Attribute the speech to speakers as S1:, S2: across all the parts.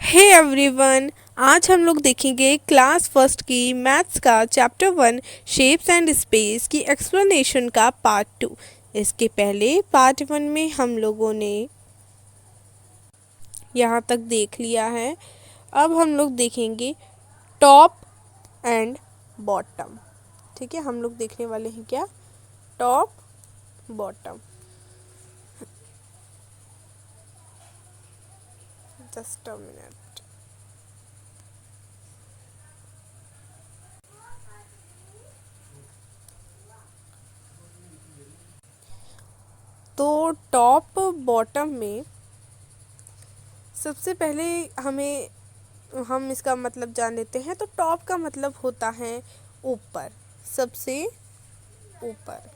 S1: Hey everyone. आज हम लोग देखेंगे क्लास फर्स्ट की मैथ्स का चैप्टर 1 शेप्स एंड स्पेस की एक्सप्लेनेशन का पार्ट 2। इसके पहले पार्ट 1 में हम लोगों ने यहाँ तक देख लिया है। अब हम लोग देखेंगे टॉप एंड बॉटम। ठीक है, हम लोग देखने वाले हैं क्या, top bottom. Just a minute. तो टॉप बॉटम में सबसे पहले हम इसका मतलब जान लेते हैं। तो टॉप का मतलब होता है ऊपर, सबसे ऊपर।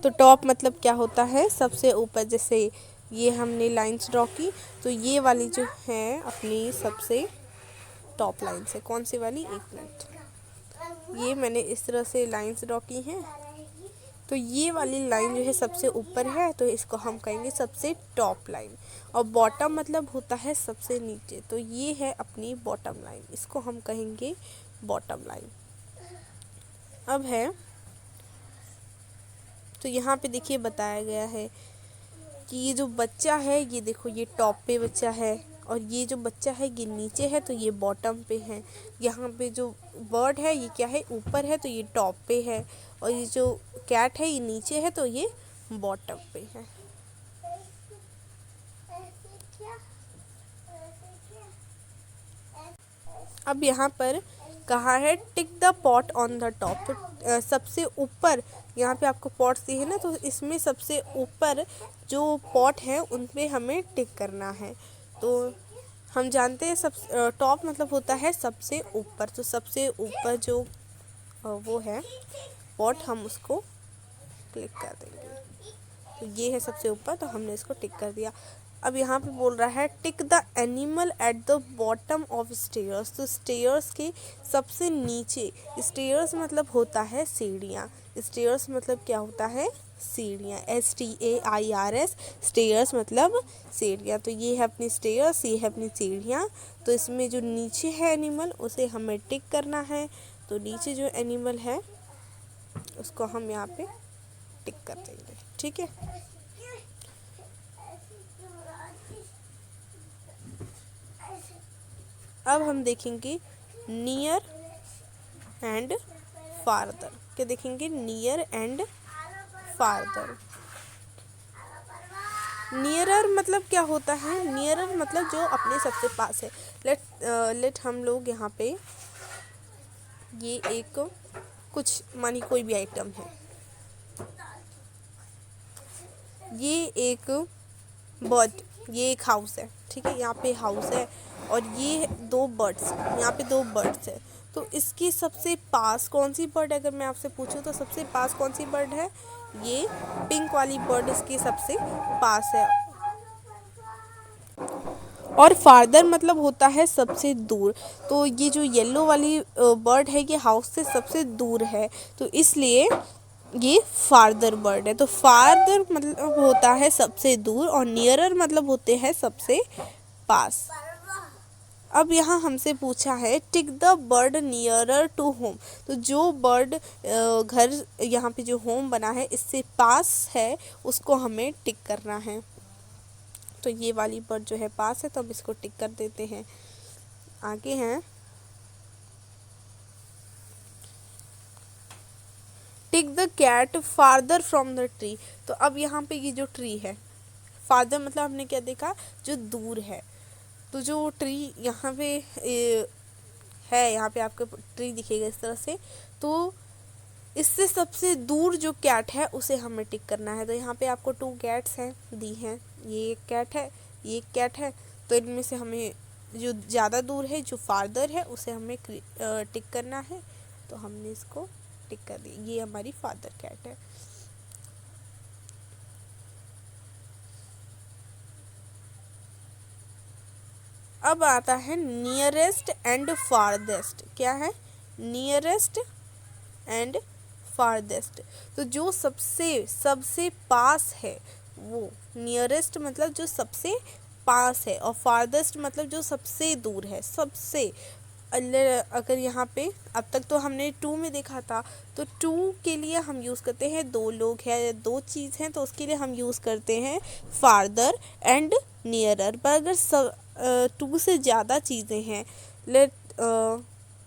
S1: तो टॉप मतलब क्या होता है, सबसे ऊपर। जैसे ये हमने लाइंस ड्रॉ की, तो ये वाली जो है अपनी सबसे टॉप लाइन है। कौन सी वाली, एक मिनट, ये मैंने इस तरह से लाइंस ड्रॉ की हैं। तो ये वाली लाइन जो है सबसे ऊपर है, तो इसको हम कहेंगे सबसे टॉप लाइन। और बॉटम मतलब होता है सबसे नीचे। तो ये है अपनी बॉटम लाइन, इसको हम कहेंगे बॉटम लाइन। अब है, तो यहाँ पे देखिए बताया गया है कि ये जो बच्चा है, ये देखो ये टॉप पे बच्चा है, और ये जो बच्चा है ये नीचे है, तो ये बॉटम पे है। यहाँ पे जो बर्ड है ये क्या है, ऊपर है, तो ये टॉप पे है। और ये जो कैट है ये नीचे है, तो ये बॉटम पे है। अब यहाँ पर कहा है tick the pot on the top. तो सबसे ऊपर यहाँ पे आपको पॉट्स दिए है ना, तो इसमें सबसे ऊपर जो पॉट है उन पे हमें टिक करना है। तो हम जानते हैं सब टॉप मतलब होता है सबसे ऊपर। तो सबसे ऊपर जो वो है पॉट, हम उसको क्लिक कर देंगे। तो ये है सबसे ऊपर, तो हमने इसको टिक कर दिया। अब यहाँ पे बोल रहा है tick the animal at the bottom of stairs. तो स्टेयर्स के सबसे नीचे, स्टेयर्स मतलब होता है सीढ़ियाँ। स्टेयर्स मतलब क्या होता है, सीढ़ियाँ। STAIRS, स्टेयर्स मतलब सीढ़ियाँ। तो ये है अपनी स्टेयर्स, ये है अपनी सीढ़ियाँ। तो इसमें जो नीचे है एनिमल, उसे हमें टिक करना है। तो नीचे जो एनिमल है उसको हम यहाँ पे टिक कर देंगे। ठीक है, अब हम देखेंगे नियर एंड फारदर। क्या देखेंगे, नियर एंड फारदर। नियरर मतलब क्या होता है, नियरर मतलब जो अपने सबसे पास है। लेट हम लोग यहाँ पे ये एक कुछ मानी कोई भी आइटम है, ये एक बर्ड, ये एक हाउस है। ठीक है, यहाँ पे हाउस है, और ये दो बर्ड्स, यहाँ पे दो बर्ड्स है। तो इसकी सबसे पास कौन सी बर्ड है, अगर मैं आपसे पूछूं तो सबसे पास कौन सी बर्ड है, ये पिंक वाली बर्ड इसकी सबसे पास है। और फार्दर मतलब होता है सबसे दूर। तो ये जो येलो वाली बर्ड है ये हाउस से सबसे दूर है, तो इसलिए ये फार्दर बर्ड है। तो फार्दर मतलब होता है सबसे दूर, और नियरर मतलब होते हैं सबसे पास। अब यहाँ हमसे पूछा है tick the bird nearer to home. तो जो बर्ड घर यहाँ पे जो होम बना है इससे पास है, उसको हमें टिक करना है। तो ये वाली बर्ड जो है पास है, तो अब इसको टिक कर देते हैं। आगे हैं tick the cat farther from the tree. तो अब यहाँ पे ये जो ट्री है, फार्दर मतलब हमने क्या देखा, जो दूर है। तो जो ट्री यहाँ पे है, यहाँ पे आपको ट्री दिखेगा इस तरह से। तो इससे सबसे दूर जो कैट है उसे हमें टिक करना है। तो यहाँ पे आपको 2 कैट्स हैं दी हैं, ये एक कैट है, ये एक कैट है। तो इनमें से हमें जो ज़्यादा दूर है, जो फार्दर है, उसे हमें टिक करना है। तो हमने इसको टिक कर दिया, ये हमारी फादर कैट है। अब आता है नियरेस्ट एंड फारदेस्ट। क्या है, नियरेस्ट एंड फारदेस्ट। तो जो सबसे सबसे पास है, वो नियरेस्ट मतलब जो सबसे पास है, और फारदेस्ट मतलब जो सबसे दूर है, सबसे। अगर यहाँ पे अब तक तो हमने टू में देखा था, तो टू के लिए हम यूज़ करते हैं, दो लोग हैं, दो चीज़ हैं, तो उसके लिए हम यूज़ करते हैं फार्दर एंड नियरर। पर अगर टू से ज़्यादा चीज़ें हैं, लेट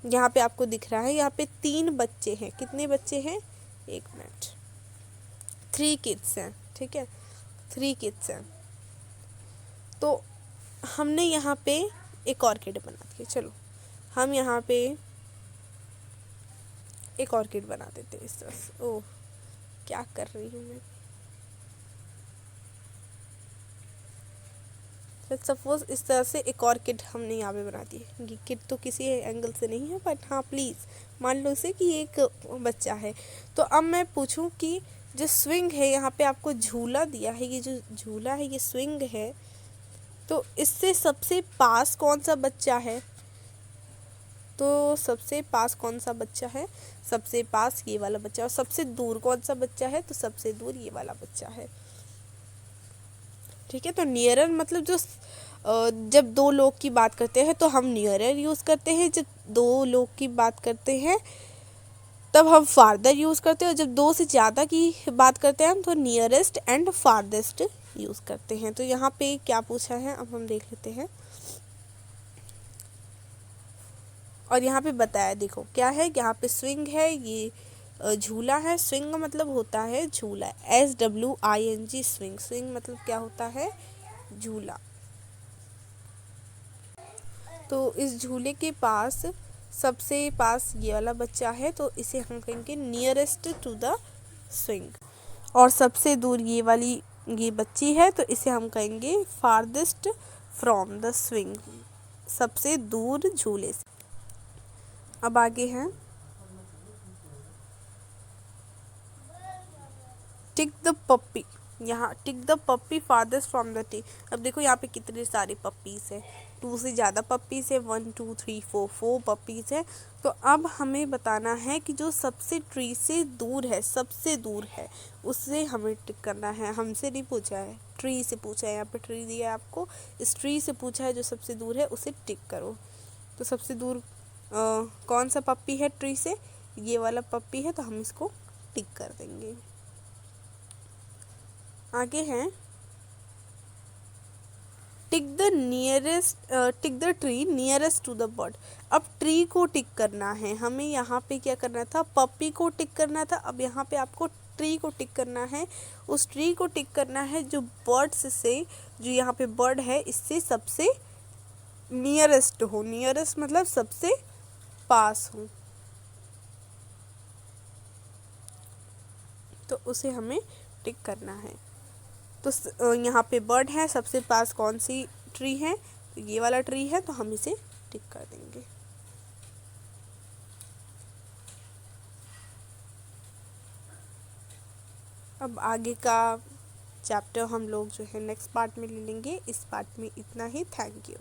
S1: यहाँ पे आपको दिख रहा है, यहाँ पे 3 बच्चे हैं। कितने बच्चे हैं? एक मिनट, 3 किड्स हैं, ठीक है, 3 किड्स हैं। तो हमने यहाँ पे एक और किड बना दिया। चलो हम यहाँ पे एक और किड बना देते हैं इस तरह से। ओह, क्या कर रही हूँ मैं। सपोज इस तरह से एक और किड हमने यहाँ पे बना दी है। ये किड तो किसी एंगल से नहीं है, बट हाँ प्लीज़ मान लो इसे कि एक बच्चा है। तो अब मैं पूछूं कि जो स्विंग है, यहाँ पे आपको झूला दिया है, ये जो झूला है ये स्विंग है, तो इससे सबसे पास कौन सा बच्चा है? तो सबसे पास कौन सा बच्चा है? सबसे पास ये वाला बच्चा। और सबसे दूर कौन सा बच्चा है? तो सबसे दूर ये वाला बच्चा है, ठीक है। तो नियरर मतलब जो जब दो लोग की बात करते हैं तो हम नियरर यूज़ करते हैं, जब दो लोग की बात करते हैं तब हम फार्दर यूज़ करते हैं, और जब दो से ज़्यादा की बात करते हैं हम तो नियरेस्ट एंड फारदेस्ट यूज़ करते हैं। तो यहाँ पे क्या पूछा है अब हम देख लेते हैं, और यहाँ पे बताया, देखो क्या है, यहाँ पे स्विंग है, ये झूला है। स्विंग का मतलब होता है झूला, SWING, स्विंग। स्विंग मतलब क्या होता है? झूला। तो इस झूले के पास सबसे पास ये वाला बच्चा है, तो इसे हम कहेंगे नियरेस्ट टू द स्विंग। और सबसे दूर ये वाली ये बच्ची है, तो इसे हम कहेंगे फारदेस्ट फ्रॉम द स्विंग, सबसे दूर झूले से। अब आगे हैं टिक द पप्पी। यहाँ tick the puppy farthest from the tree. अब देखो यहाँ पे कितने सारे पप्पीज़ हैं, 2 से ज़्यादा पप्पीज़ है, 1 2 3 4 4 पप्पीज़ है। तो अब हमें बताना है कि जो सबसे ट्री से दूर है, सबसे दूर है, उससे हमें टिक करना है। हमसे नहीं पूछा है, ट्री से पूछा है। यहाँ पे ट्री दिया है आपको, इस ट्री से पूछा है जो सबसे दूर है उसे टिक करो। तो सबसे दूर कौन सा पप्पी है ट्री से? ये वाला पप्पी है, तो हम इसको टिक कर देंगे। आगे हैं tick the nearest, tick the tree nearest to the bird. अब ट्री को टिक करना है हमें। यहाँ पे क्या करना था? पप्पी को टिक करना था। अब यहाँ पे आपको ट्री को टिक करना है। उस ट्री को टिक करना है जो बर्ड्स से, जो यहाँ पे बर्ड है इससे सबसे नियरेस्ट हो। नियरेस्ट मतलब सबसे पास हो, तो उसे हमें टिक करना है। तो यहाँ पे बर्ड है, सबसे पास कौन सी ट्री है? तो ये वाला ट्री है, तो हम इसे टिक कर देंगे। अब आगे का चैप्टर हम लोग जो है नेक्स्ट पार्ट में ले लेंगे। इस पार्ट में इतना ही। Thank you.